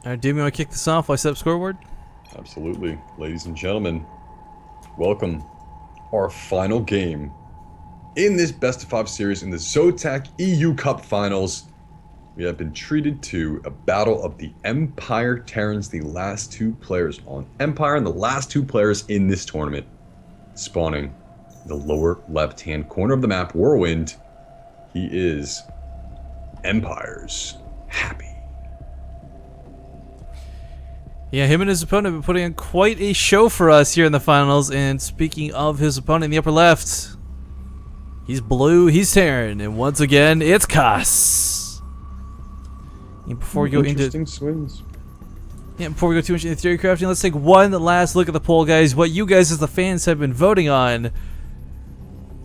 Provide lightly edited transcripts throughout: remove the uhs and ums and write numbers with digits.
Alright, Dave, you want to kick this off while I set up scoreboard? Absolutely. Ladies and gentlemen, welcome. Our final game in this best of 5 series in the ZOTAC EU Cup Finals. We have been treated to a battle of the Empire Terrans, the last two players on Empire and the last two players in this tournament. Spawning in the lower left-hand corner of the map, Whirlwind. He is Empire's Happy. Yeah, him and his opponent have been putting on quite a show for us here in the finals. And speaking of his opponent in the upper left, he's blue, he's Terran, and once again, it's Kas. And before we go Interesting swings. Yeah, before we go too much into theory crafting, let's take one last look at the poll, guys. What you guys as the fans have been voting on.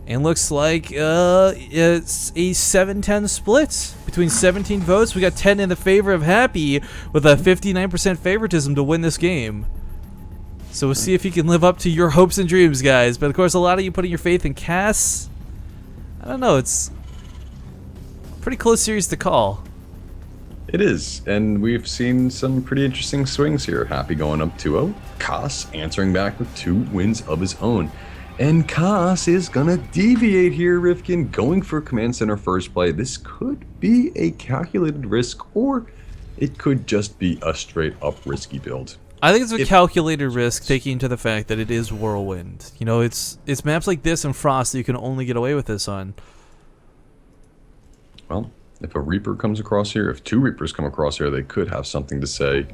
And looks like it's a 7-10 split between 17 votes. We got 10 in the favor of Happy with a 59% favoritism to win this game. So we'll see if he can live up to your hopes and dreams, guys. But of course, a lot of you putting your faith in Cass. I don't know, it's a pretty close series to call. It is, and we've seen some pretty interesting swings here. Happy going up 2-0. Kas answering back with 2 wins of his own. And Kas is gonna deviate here, Rifkin, going for Command Center first play. This could be a calculated risk, or it could just be a straight up risky build. I think it's a calculated risk, taking into the fact that it is Whirlwind. You know, it's maps like this and Frost that you can only get away with this on. Well, if a Reaper comes across here, if 2 Reapers come across here, they could have something to say.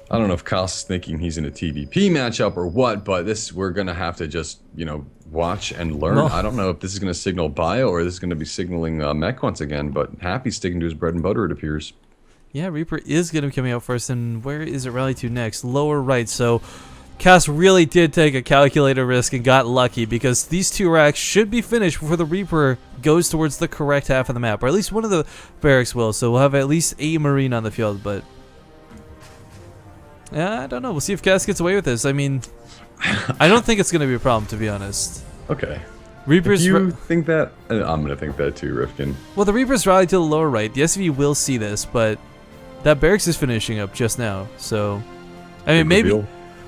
I don't know if Kas is thinking he's in a TVP matchup or what, but we're going to have to just, you know, watch and learn. No. I don't know if this is going to signal bio or this is going to be signaling mech once again, but Happy's sticking to his bread and butter, it appears. Yeah, Reaper is going to be coming out first, and where is it rally to next? Lower right, so Kas really did take a calculated risk and got lucky, because these 2 racks should be finished before the Reaper goes towards the correct half of the map, or at least one of the barracks will, so we'll have at least a Marine on the field, but yeah, I don't know. We'll see if Kas gets away with this. I mean, I don't think it's going to be a problem, to be honest. Okay. Reapers. If you think that, I'm going to think that too, Rifkin. Well, the Reapers rally to the lower right. The SCV will see this, but that barracks is finishing up just now. So, I mean,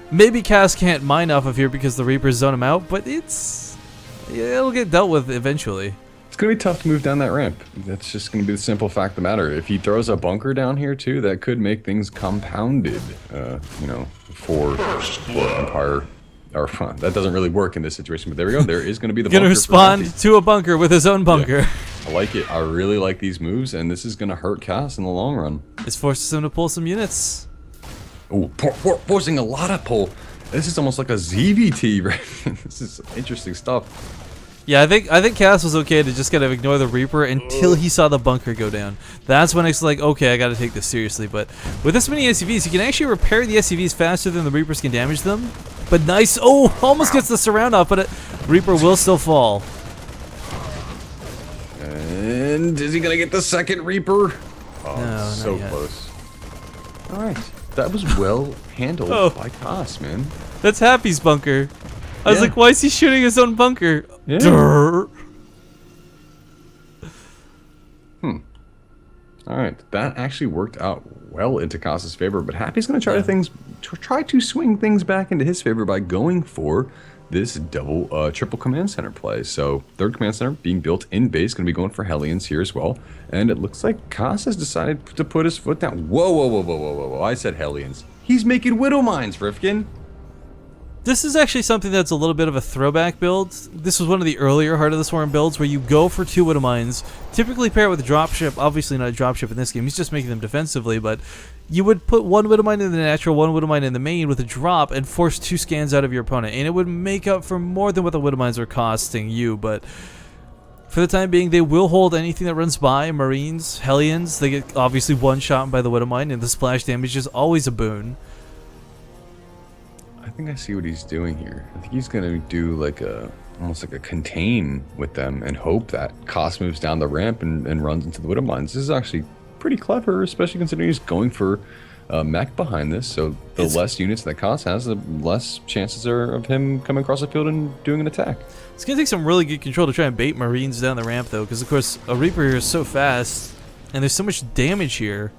maybe Kas can't mine off of here because the Reapers zone him out, but it'll get dealt with eventually. It's going to be tough to move down that ramp. That's just going to be the simple fact of the matter. If he throws a bunker down here too, that could make things compounded, you know, for Empire. Or that doesn't really work in this situation, but there we go. There is going to be the bunker. Going to respond to a bunker with his own bunker. Yeah. I like it. I really like these moves, and this is going to hurt Kas in the long run. This forces him to pull some units. Oh, forcing a lot of pull. This is almost like a ZVT, right? This is interesting stuff. Yeah, I think Kas was okay to just kind of ignore the Reaper until he saw the bunker go down. That's when it's like, okay, I got to take this seriously. But with this many SCVs, you can actually repair the SCVs faster than the Reapers can damage them. But nice. Oh, almost gets the surround off, but Reaper will still fall. And is he going to get the second Reaper? Oh, no, so close. All right. That was well handled by Kas, man. That's Happy's bunker. I was like, why is he shooting his own bunker? Yeah. Alright, that actually worked out well into Kas's favor, but Happy's going to try to swing things back into his favor by going for this triple command center play. So, 3rd command center being built in base, going to be going for Hellions here as well. And it looks like Kas has decided to put his foot down. Whoa. I said Hellions. He's making Widow Mines, Rifkin. This is actually something that's a little bit of a throwback build. This was one of the earlier Heart of the Swarm builds where you go for 2 Widow Mines, typically pair it with a dropship. Obviously not a dropship in this game, he's just making them defensively, but you would put 1 Widow Mine in the natural, 1 Widow Mine in the main with a drop and force 2 scans out of your opponent, and it would make up for more than what the Widow Mines are costing you, but for the time being, they will hold anything that runs by. Marines, Hellions, they get obviously one shot by the Widow Mine, and the splash damage is always a boon. I think I see what he's doing here. I think he's gonna do like almost like a contain with them and hope that Kas moves down the ramp and runs into the Widow Mines. This is actually pretty clever, especially considering he's going for mech behind this. So the less units that Kas has, the less chances are of him coming across the field and doing an attack. It's gonna take some really good control to try and bait Marines down the ramp though, because of course a Reaper here is so fast and there's so much damage here.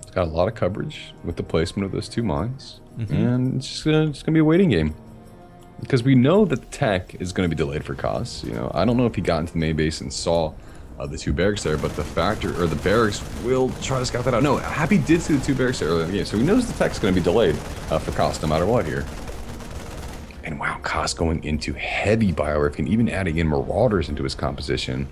got a lot of coverage with the placement of those 2 mines, and it's just gonna be a waiting game. Because we know that the tech is going to be delayed for Kaz. You know, I don't know if he got into the main base and saw the 2 barracks there, but the barracks will try to scout that out. No, Happy did see the 2 barracks there earlier in the game, so he knows the tech's going to be delayed for Kaz no matter what here. And wow, Kaz going into heavy biorifting, even adding in Marauders into his composition.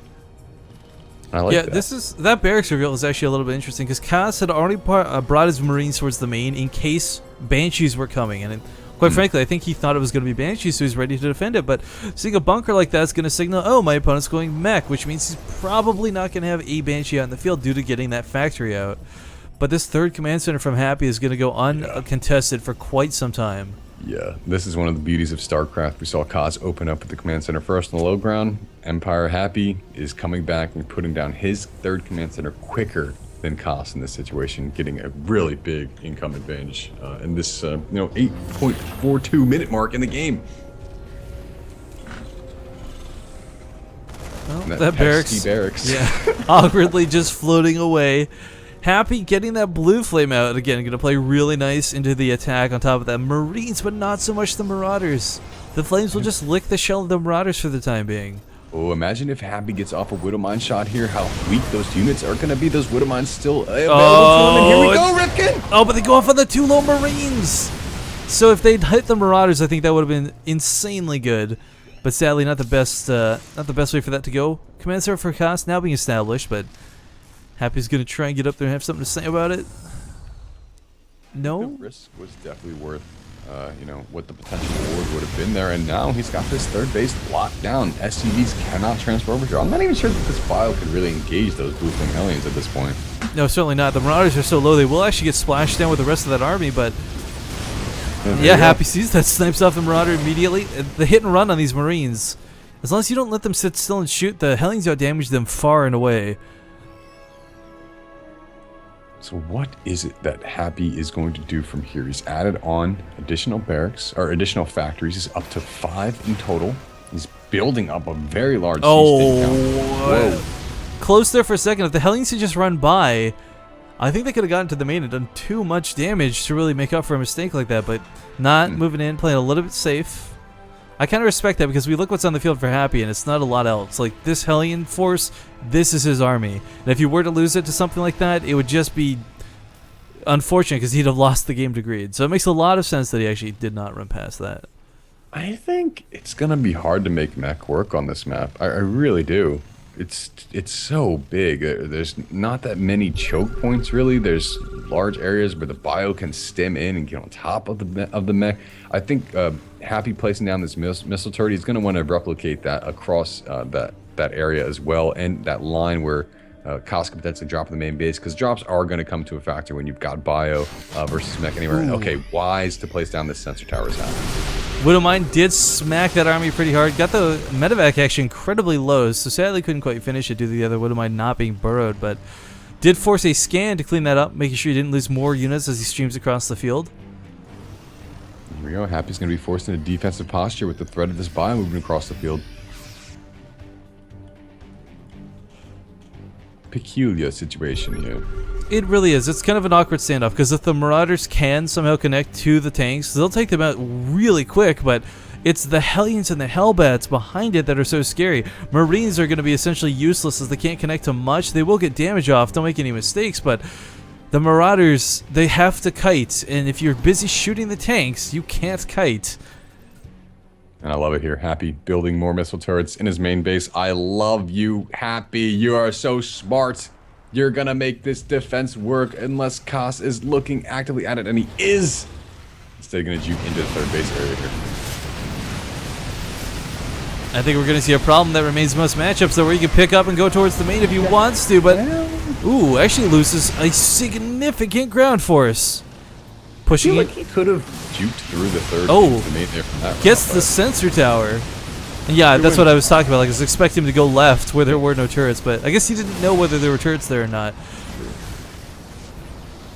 I like that. That barracks reveal is actually a little bit interesting because Kaz had already brought his Marines towards the main in case Banshees were coming, and quite frankly, I think he thought it was going to be Banshees, so he's ready to defend it. But seeing a bunker like that is going to signal, oh, my opponent's going mech, which means he's probably not going to have a Banshee out in the field due to getting that factory out. But this 3rd command center from Happy is going to go uncontested for quite some time. Yeah, this is one of the beauties of StarCraft. We saw Kaz open up with the command center first on the low ground. Empire Happy is coming back and putting down his 3rd command center quicker than Kaz in this situation, getting a really big income advantage in this 8.42 minute mark in the game. Well, that barracks, yeah, awkwardly just floating away. Happy getting that blue flame out again, going to play really nice into the attack on top of that. Marines, but not so much the Marauders. The flames will just lick the shell of the Marauders for the time being. Oh, imagine if Happy gets off a Widow Mine shot here, how weak those units are going to be. Those Widow Mines still available to them. And here we go, Rifkin! Oh, but they go off on the 2 low Marines! So if they'd hit the Marauders, I think that would have been insanely good. But sadly, not the best way for that to go. Command center for Kaz now being established, but Happy's going to try and get up there and have something to say about it. No? The risk was definitely worth what the potential reward would have been there, and now he's got this 3rd base locked down. SCVs cannot transfer over here. I'm not even sure that this file could really engage those Blue Flame Hellions at this point. No, certainly not. The Marauders are so low, they will actually get splashed down with the rest of that army, but yeah, Happy sees that, snipes off the Marauder immediately. The hit and run on these Marines, as long as you don't let them sit still and shoot, the Hellions outdamage them far and away. So what is it that Happy is going to do from here? He's added on additional barracks, or additional factories. He's up to 5 in total. He's building up a very large siege count. Close there for a second. If the Hellions had just run by, I think they could have gotten to the main and done too much damage to really make up for a mistake like that, but not moving in, playing a little bit safe. I kind of respect that because we look what's on the field for Happy, and it's not a lot else. Like, this Hellion force, this is his army. And if you were to lose it to something like that, it would just be unfortunate because he'd have lost the game to greed. So it makes a lot of sense that he actually did not run past that. I think it's going to be hard to make mech work on this map. I really do. It's so big. There's not that many choke points, really. There's large areas where the bio can stem in and get on top of the mech. I think Happy placing down this missile turret, he's going to want to replicate that across that area as well, and that line where Kaz could potentially drop in the main base, because drops are going to come to a factor when you've got bio versus mech anywhere. Okay, wise to place down this sensor tower is happening. Widow Mine did smack that army pretty hard. Got the medevac actually incredibly low, so sadly couldn't quite finish it due to the other Widow Mine not being burrowed, but did force a scan to clean that up, making sure he didn't lose more units as he streams across the field. Here we go. Happy's going to be forced into defensive posture with the threat of this bio moving across the field. Peculiar situation here. It really is. It's kind of an awkward standoff because if the Marauders can somehow connect to the tanks, they'll take them out really quick, but it's the Hellions and the Hellbats behind it that are so scary. Marines are going to be essentially useless as they can't connect to much. They will get damage off, don't make any mistakes, but the Marauders, they have to kite, and if you're busy shooting the tanks, you can't kite. And I love it here. Happy building more missile turrets in his main base. I love you, Happy. You are so smart. You're gonna make this defense work unless Kaz is looking actively at it, and he is. Instead, gonna juke into the third base area here. I think we're gonna see a problem that remains most matchups, though, where you can pick up and go towards the main if he wants to, but ooh, actually loses a significant ground force. Pushing I feel like he could have juked through the third. Oh, the main there from that gets round, the sensor tower. Yeah, that's what I was talking about. Like, I was expecting him to go left where there were no turrets, but I guess he didn't know whether there were turrets there or not.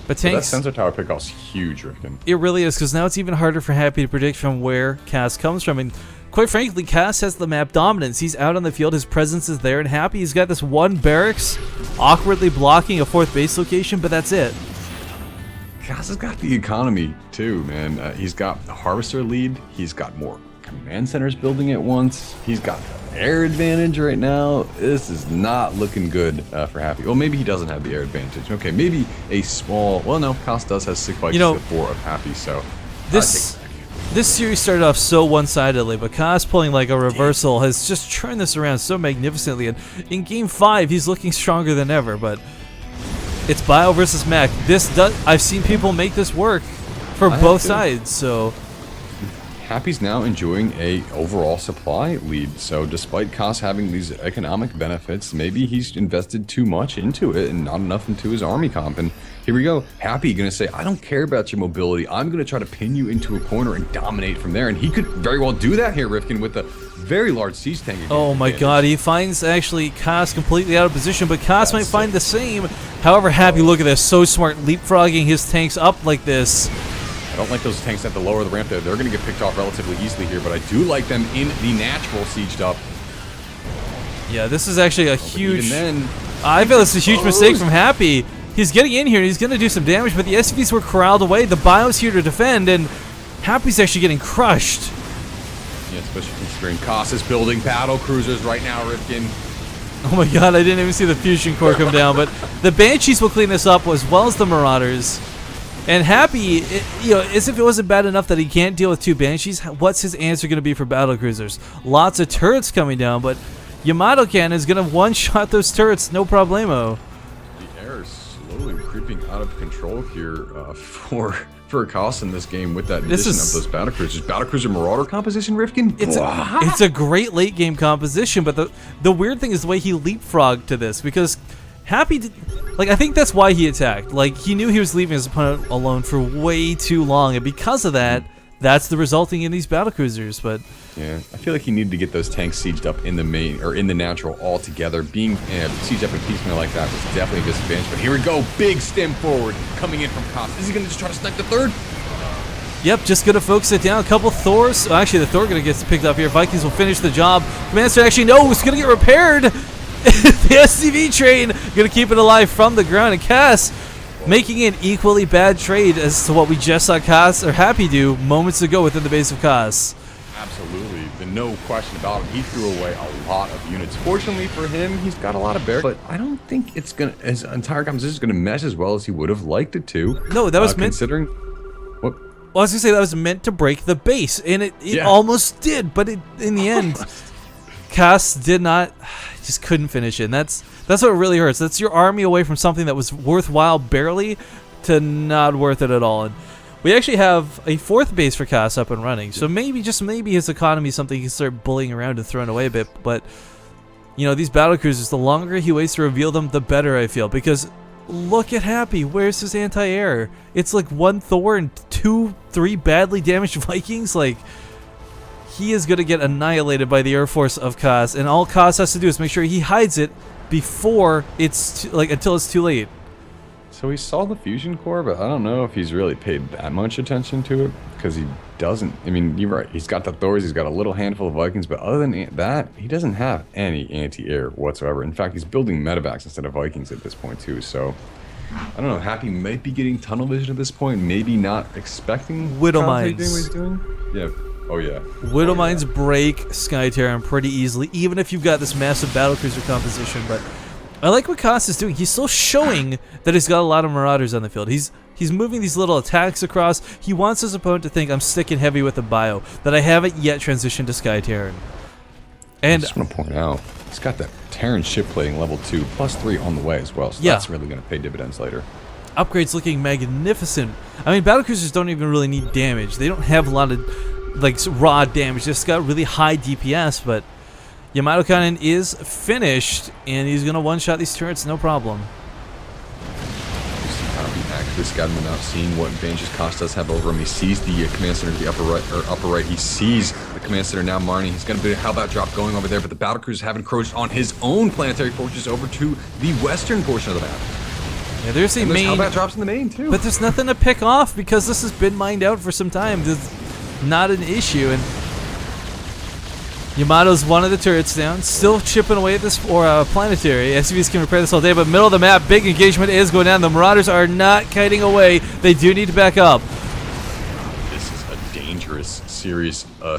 But tanks, that sensor tower pickoff's huge, Rifkin. It really is, because now it's even harder for Happy to predict from where Kaz comes from. And quite frankly, Kaz has the map dominance. He's out on the field, his presence is there, and Happy's got this one barracks awkwardly blocking a fourth base location, but that's it. Kaz has got the economy too, man. He's got the harvester lead. He's got more command centers building at once. He's got the air advantage right now. This is not looking good for Happy. Well, maybe he doesn't have the air advantage. Okay, maybe a small. Well, no, Kaz does have 6 Vikings to 4 of Happy. So this series started off so one-sidedly, but Kaz pulling like a reversal has just turned this around so magnificently. And in Game 5, he's looking stronger than ever. But it's Bio versus Mech. I've seen people make this work for both sides. So Happy's now enjoying a overall supply lead. So despite Kaz having these economic benefits, maybe he's invested too much into it and not enough into his army comp. And here we go. Happy gonna say, I don't care about your mobility. I'm gonna try to pin you into a corner and dominate from there. And he could very well do that here, Rifkin, with a very large siege tank. Oh my god, he finds actually Kaz completely out of position, but Kaz might find the same. However, Happy, look at this, so smart, leapfrogging his tanks up like this. I don't like those tanks that have to lower the ramp there. They're going to get picked off relatively easily here, but I do like them in the natural sieged up. Yeah, this is actually a huge... Even then, I feel it's a huge mistake from Happy. He's getting in here, and he's going to do some damage, but the SCVs were corralled away. The Bio's here to defend, and Happy's actually getting crushed. Yeah, especially considering Kaz is building battle cruisers right now, Rifkin. Oh my god, I didn't even see the fusion core come down, but the Banshees will clean this up as well as the Marauders. And Happy, as if it wasn't bad enough that he can't deal with 2 Banshees, what's his answer going to be for battle cruisers? Lots of turrets coming down, but Yamato Cannon is going to one-shot those turrets, no problemo. The air is slowly creeping out of control here for Kaz in this game with that addition of those battle cruisers. Battle cruiser Marauder composition, Rifkin? It's a great late game composition, but the weird thing is the way he leapfrogged to this, because Happy did, I think that's why he attacked. He knew he was leaving his opponent alone for way too long, and because of that, that's the resulting in these battle cruisers. But yeah, I feel like he needed to get those tanks sieged up in the main or in the natural altogether. Being sieged up in piecemeal like that was definitely a disadvantage. But here we go, big stem forward coming in from Kaz. Is he going to just try to snipe the third? Yep, just gonna focus it down. A couple Thors. Oh, actually, the Thor gonna get picked up here. Vikings will finish the job. Commander actually no, it's gonna get repaired. The SCV train gonna keep it alive from the ground, and Kaz making an equally bad trade as to what we just saw Kaz or Happy do moments ago within the base of Kaz. Absolutely, no question about it. He threw away a lot of units. Fortunately for him, he's got a lot of barracks, but I don't think it's gonna his entire composition is gonna mesh as well as he would have liked it to. No, that was meant. Considering what. Well, I was gonna say that was meant to break the base, and it almost did, but in the end, Kaz did not. Just couldn't finish it. And that's what really hurts. That's your army away from something that was worthwhile barely to not worth it at all. And we actually have a 4th base for Kaz up and running. So maybe, just maybe, his economy is something he can start bullying around and throwing away a bit. But these battle cruisers, the longer he waits to reveal them, the better I feel. Because look at Happy. Where's his anti-air? It's like 1 Thor and 2-3 badly damaged Vikings. He is going to get annihilated by the Air Force of Kaz, and all Kaz has to do is make sure he hides it before it's until it's too late. So he saw the fusion core, but I don't know if he's really paid that much attention to it, because he doesn't. I mean, you're right. He's got the Thors, he's got a little handful of Vikings, but other than that, he doesn't have any anti-air whatsoever. In fact, he's building medevacs instead of Vikings at this point too. So I don't know. Happy might be getting tunnel vision at this point, maybe not expecting Widow Kaz Mines. what he's doing. Yeah. Oh yeah. Widow Mines break Sky Terran pretty easily, even if you've got this massive battlecruiser composition. But I like what Kaz is doing. He's still showing that he's got a lot of Marauders on the field. He's moving these little attacks across. He wants his opponent to think I'm sticking heavy with the Bio, that I haven't yet transitioned to Sky Terran. And I just want to point out, he's got that Terran ship plating level 2 +3 on the way as well. So that's really going to pay dividends later. Upgrades looking magnificent. I mean, battlecruisers don't even really need damage. They don't have a lot of raw damage. Just got really high DPS, but Yamato Cannon is finished, and he's gonna one-shot these turrets, no problem. Actually scouting them out, seeing what advantages Kaz does have over him. He sees the command center to the upper right. He sees the command center now mining. He's gonna be a how about drop going over there, but the battlecruisers have encroached on his own planetary fortress over to the western portion of the map. Yeah, there's a main. How about drops in the main too? But there's nothing to pick off because this has been mined out for some time. There's not an issue, and Yamato's one of the turrets down, still chipping away at this planetary. SCVs can repair this all day, but middle of the map, big engagement is going down. The Marauders are not kiting away. They do need to back up. This is a dangerous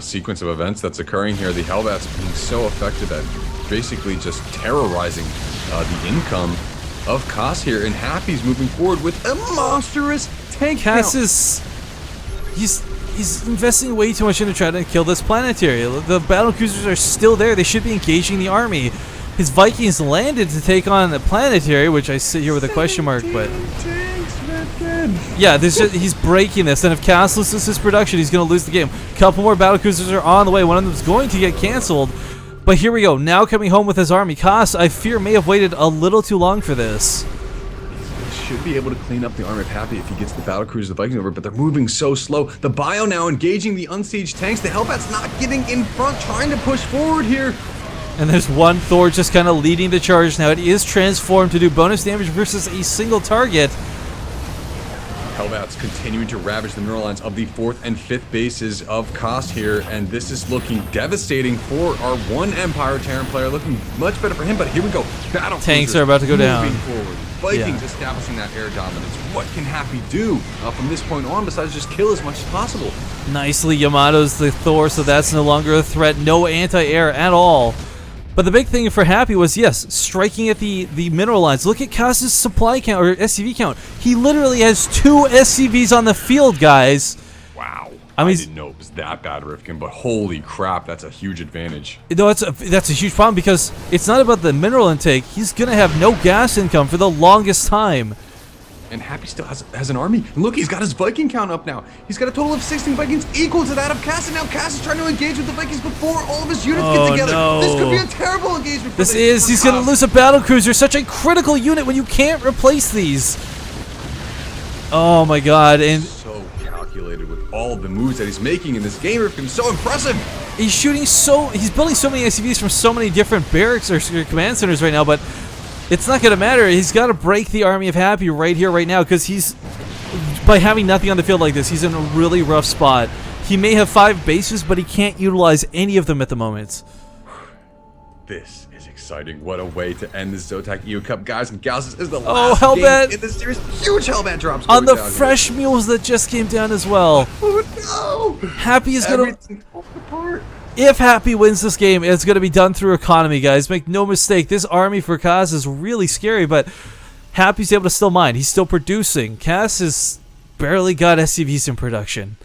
sequence of events that's occurring here. The Hellbats being so effective at basically just terrorizing the income of Cass here, and Happy's moving forward with a monstrous tank Cass count. he's investing way too much into trying to kill this planetary. The battle cruisers are still there. They should be engaging the army. His Vikings landed to take on the planetary, which I sit here with a question mark, but yeah, he's breaking this, and if Cass loses his production, he's going to lose the game. A couple more battle cruisers are on the way. One of them is going to get canceled, but here we go. Now coming home with his army. Cass, I fear, may have waited a little too long for this. Should be able to clean up the army of Happy if he gets the battle cruisers, the Vikings over, but they're moving so slow. The Bio now engaging the unsieged tanks. The Hellbats not getting in front, trying to push forward here. And there's one Thor just kind of leading the charge now. It is transformed to do bonus damage versus a single target. Hellbats continuing to ravage the mineral lines of the 4th and 5th bases of Kost here, and this is looking devastating for our one Empire Terran player. Looking much better for him, but here we go. Battle tanks are about to go down. Moving forward. Vikings establishing that air dominance. What can Happy do from this point on besides just kill as much as possible? Nicely, Yamato's the Thor, so that's no longer a threat. No anti-air at all. But the big thing for Happy was, yes, striking at the mineral lines. Look at Cass's supply count, or SCV count. He literally has 2 SCVs on the field, guys. Wow. I mean, didn't know it was that bad, Rifkin, but holy crap, that's a huge advantage. No, that's a huge problem because it's not about the mineral intake. He's going to have no gas income for the longest time. And Happy still has an army. And look, he's got his Viking count up now. He's got a total of 16 Vikings equal to that of Cass. And now Cass is trying to engage with the Vikings before all of his units get together. No. This could be a terrible engagement. He's going to lose a battle cruiser. Such a critical unit when you can't replace these. Oh my god. And so calculated with all of the moves that he's making in this game. It's so impressive. He's building so many SCVs from so many different barracks or command centers right now, but it's not going to matter. He's got to break the army of Happy right here, right now, because by having nothing on the field like this, he's in a really rough spot. He may have 5 bases, but he can't utilize any of them at the moment. This is exciting. What a way to end this ZOTAC EU Cup, guys and gals. This is the Oh, last Hellbat game in this series. Huge Hellbat drops on the down fresh here. mules that just came down as well. Oh no! Happy is going to... falls apart. If Happy wins this game, it's going to be done through economy, guys. Make no mistake, this army for Cass is really scary, but Happy's able to still mine. He's still producing. Cass has barely got SCVs in production.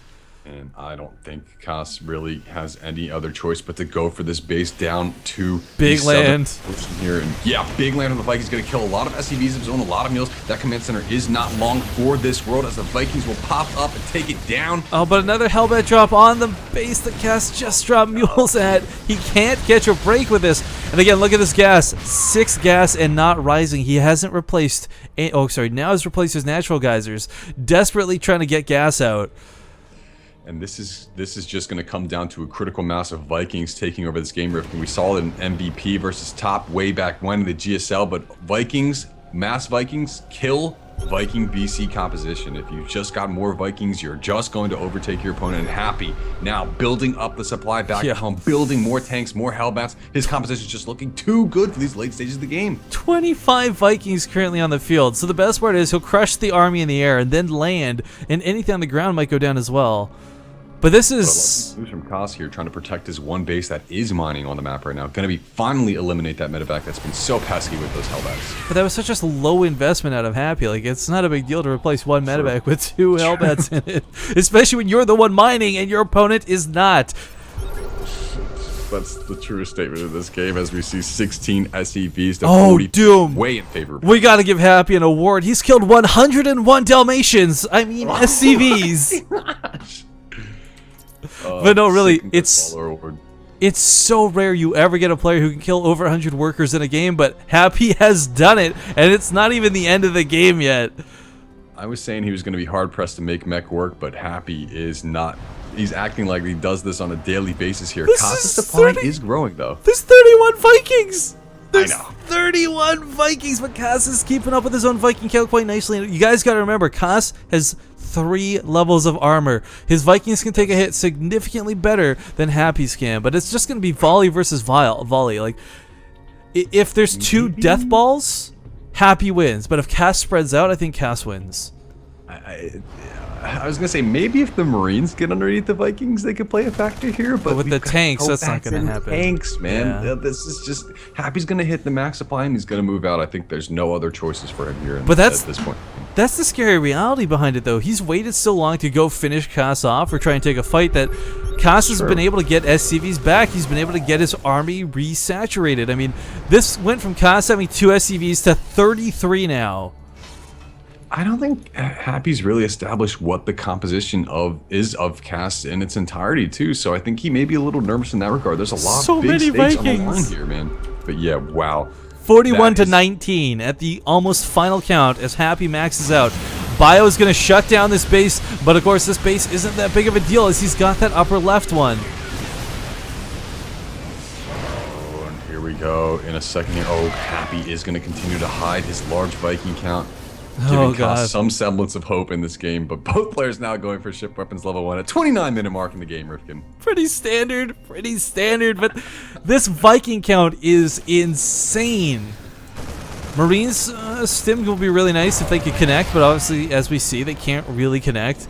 And I don't think Cass really has any other choice but to go for this base down to Big the land southern here. And yeah, big land on the Vikings. Going to kill a lot of SCVs of his own, a lot of mules. That command center is not long for this world as the Vikings will pop up and take it down. Oh, but another Hellbat drop on the base that Cass just dropped mules at. He can't catch a break with this. And again, look at this gas. 6 gas and not rising. He hasn't replaced... now he's replaced his natural geysers. Desperately trying to get gas out. And this is just going to come down to a critical mass of Vikings taking over this game. And we saw it in MVP versus Top way back when in the GSL, but mass Vikings kill Viking VC composition. If you just got more Vikings, you're just going to overtake your opponent. And Happy now building up the supply back at home, building more tanks, more Hellbats. His composition is just looking too good for these late stages of the game. 25 Vikings currently on the field. So the best part is he'll crush the army in the air and then land, and anything on the ground might go down as well. But this is... moves from Koss here, trying to protect his one base that is mining on the map right now. Going to be finally eliminate that medevac that's been so pesky with those Hellbats. But that was such a low investment out of Happy. Like, it's not a big deal to replace one medevac with 2 Hellbats in it. Especially when you're the one mining and your opponent is not. That's the truest statement of this game as we see 16 SCVs to 40 Doom. Way in favor. We gotta give Happy an award. He's killed 101 Dalmatians. I mean, SCVs. But no, really, it's so rare you ever get a player who can kill over 100 workers in a game, but Happy has done it, and it's not even the end of the game yet. I was saying he was going to be hard-pressed to make mech work, but Happy is not. He's acting like he does this on a daily basis here. Cass's supply is growing, though. There's 31 Vikings! There's I know. 31 Vikings, but Cass is keeping up with his own Viking count quite nicely. You guys gotta remember, Cass has 3 levels of armor. His Vikings can take a hit significantly better than Happy's can, but it's just going to be volley versus volley. Like, if there's 2 death balls, Happy wins, but if Cass spreads out, I think Cass wins. I was gonna say maybe if the Marines get underneath the Vikings, they could play a factor here. But with the tanks, that's not gonna happen. Tanks, man. Yeah. This is just Happy's gonna hit the max supply and he's gonna move out. I think there's no other choices for him here. But at this point. That's the scary reality behind it, though. He's waited so long to go finish Cass off or try and take a fight that Cass has been able to get SCVs back. He's been able to get his army resaturated. I mean, this went from Cass having 2 SCVs to 33 now. I don't think Happy's really established what the composition is of Cass in its entirety, too. So I think he may be a little nervous in that regard. There's a lot of big stakes on the line here, man. But yeah, wow. 41 to 19 at the almost final count as Happy maxes out. Bio's going to shut down this base, but of course this base isn't that big of a deal as he's got that upper left one. Oh, and here we go. In a second here. Oh, Happy is going to continue to hide his large Viking count. Giving Cass some semblance of hope in this game, but both players now going for ship weapons level 1 at 29-minute mark in the game, Rifkin. Pretty standard, but this Viking count is insane. Marines stim will be really nice if they could connect, but obviously, as we see, they can't really connect.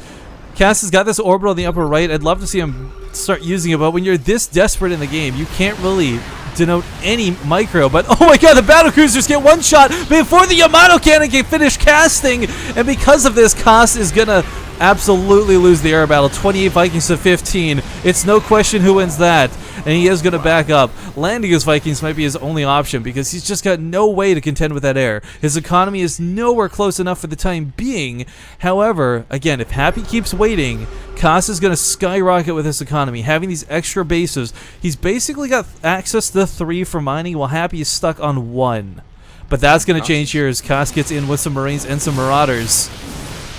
Cass has got this orbital in the upper right. I'd love to see him start using it, but when you're this desperate in the game, you can't really denote any micro. But oh my god, the battle cruisers get one shot before the Yamato cannon can finish casting, and because of this, Cass is gonna absolutely lose the air battle. 28 Vikings to 15. It's no question who wins that, and he is gonna back up. Landing his Vikings might be his only option because he's just got no way to contend with that air. His economy is nowhere close enough for the time being. However, again, if Happy keeps waiting, Cass is going to skyrocket with his economy. Having these extra bases, he's basically got access to 3 for mining while Happy is stuck on 1. But that's going to change here as Cass gets in with some Marines and some Marauders.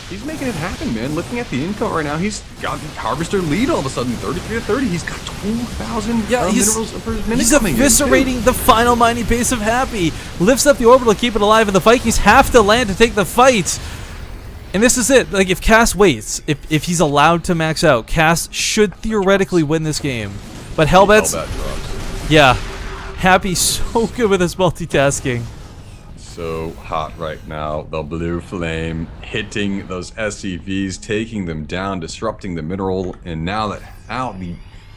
He's making it happen, man. Looking at the income right now, he's got Harvester lead all of a sudden, 33 to 30. He's got 2,000 minerals per minute. He's eviscerating the final mining base of Happy. Lifts up the orbital to keep it alive, and the Vikings have to land to take the fight. And this is it. Like, if Cass waits, if he's allowed to max out, Cass should theoretically win this game. But Hellbat's... Yeah. Happy's so good with his multitasking. So hot right now. The blue flame hitting those SCVs, taking them down, disrupting the mineral, and now that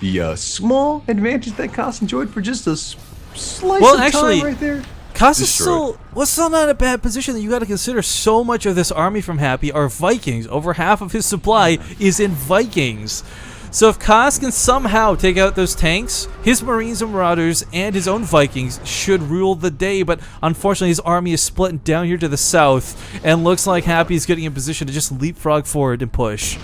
the small advantage that Cass enjoyed for just a slice of time right there. Cass is still not in a bad position. That you got to consider so much of this army from Happy are Vikings. Over half of his supply is in Vikings. So if Cass can somehow take out those tanks, his Marines and Marauders and his own Vikings should rule the day. But unfortunately, his army is split down here to the south, and looks like Happy is getting in position to just leapfrog forward and push.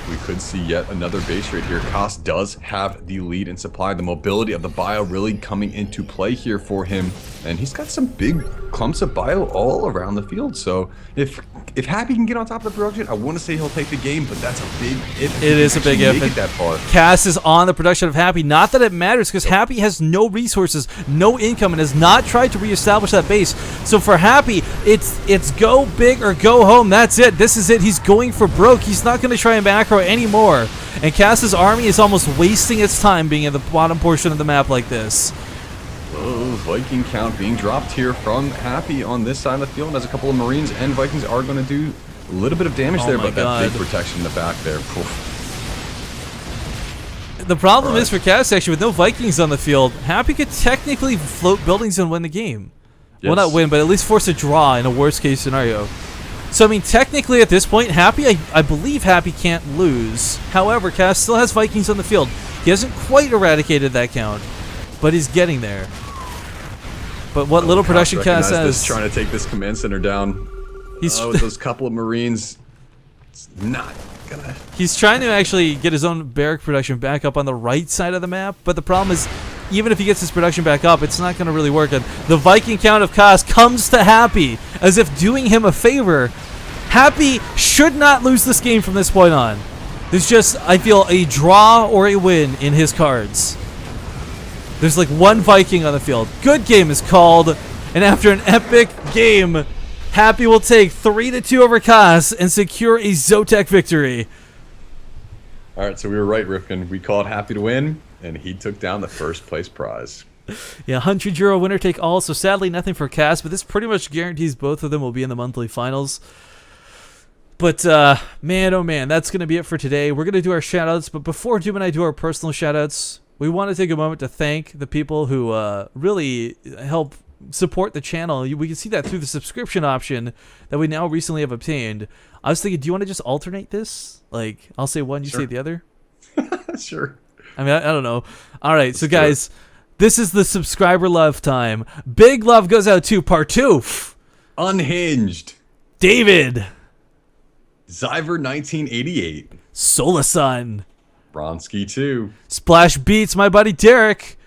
We could see yet another base right here. Cass does have the lead in supply. The mobility of the bio really coming into play here for him. And he's got some big clumps of bio all around the field. So if Happy can get on top of the production, I want to say he'll take the game, but that's a big if. It is a big if. Make it that far. Cass is on the production of Happy. Not that it matters, because Happy has no resources, no income, and has not tried to reestablish that base. So for Happy, it's go big or go home. That's it. This is it. He's going for broke. He's not going to try and macro anymore. And Cass's army is almost wasting its time being at the bottom portion of the map like this. Oh, Viking count being dropped here from Happy on this side of the field, as a couple of Marines and Vikings are going to do a little bit of damage there, but that big protection in the back there. The problem is for Cass, actually, with no Vikings on the field, Happy could technically float buildings and win the game. Yes. Well, not win, but at least force a draw in a worst-case scenario. So, I mean, technically at this point, Happy, I believe Happy can't lose. However, Cass still has Vikings on the field. He hasn't quite eradicated that count, but he's getting there. But what little production Cass has... Trying to take this command center down. With those couple of Marines, it's not gonna... He's trying to actually get his own barrack production back up on the right side of the map, but the problem is, even if he gets his production back up, it's not going to really work. And the Viking count of Cass comes to Happy, as if doing him a favor. Happy should not lose this game from this point on. There's just, I feel, a draw or a win in his cards. There's like one Viking on the field. Good game is called, and after an epic game, Happy will take 3-2 over Kaas and secure a ZOTAC victory. All right, so we were right, Rifkin. We called Happy to win, and he took down the first place prize. Yeah, €100 winner take all. So sadly, nothing for Kaas, but this pretty much guarantees both of them will be in the monthly finals. But man, oh man, that's going to be it for today. We're going to do our shoutouts, but before Doom and I do our personal shoutouts, we want to take a moment to thank the people who really help support the channel. We can see that through the subscription option that we now recently have obtained. I was thinking, do you want to just alternate this? Like, I'll say one, you say the other? Sure. I mean, I don't know. All right, so guys, this is the subscriber love time. Big love goes out to Part 2. Unhinged. David. Zyver 1988. Solasun. Bronski 2. Splash Beats, my buddy Derek.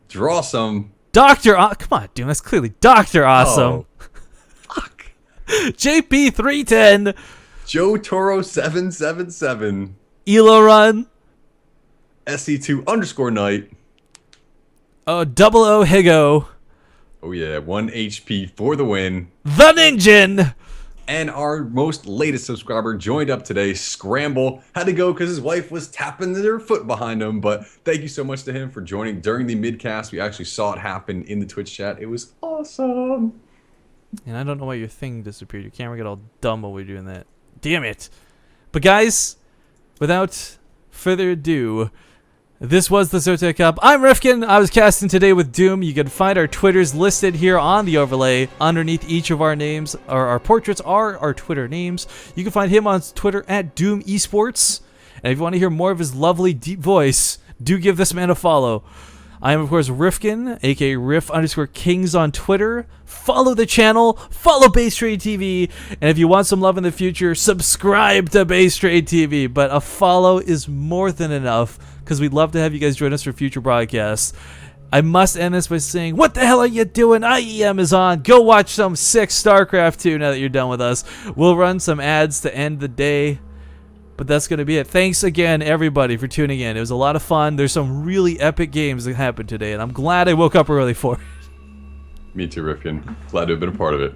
Draw some. Come on, dude, that's clearly Dr. Awesome. Oh, fuck. JP310. Joe Toro 777. Elo Run. SE2_Knight. Double O Higo. Oh yeah, 1 HP for the win. The Ninja. And our most latest subscriber joined up today, Scramble. Had to go because his wife was tapping their foot behind him, but thank you so much to him for joining during the midcast. We actually saw it happen in the Twitch chat. It was awesome. And I don't know why your thing disappeared. Your camera got all dumb while we were doing that. Damn it. But guys, without further ado, this was the ZOTAC Cup. I'm Rifkin. I was casting today with Doom. You can find our Twitters listed here on the overlay. Underneath each of our names, or our portraits, are our Twitter names. You can find him on Twitter at Doom Esports. And if you want to hear more of his lovely deep voice, do give this man a follow. I am, of course, Rifkin, aka Riff_Kings on Twitter. Follow the channel, follow Base Trade TV, and if you want some love in the future, subscribe to Base Trade TV. But a follow is more than enough, because we'd love to have you guys join us for future broadcasts. I must end this by saying, what the hell are you doing? IEM is on. Go watch some sick StarCraft 2 now that you're done with us. We'll run some ads to end the day. But that's going to be it. Thanks again, everybody, for tuning in. It was a lot of fun. There's some really epic games that happened today, and I'm glad I woke up early for it. Me too, Rifkin. Glad to have been a part of it.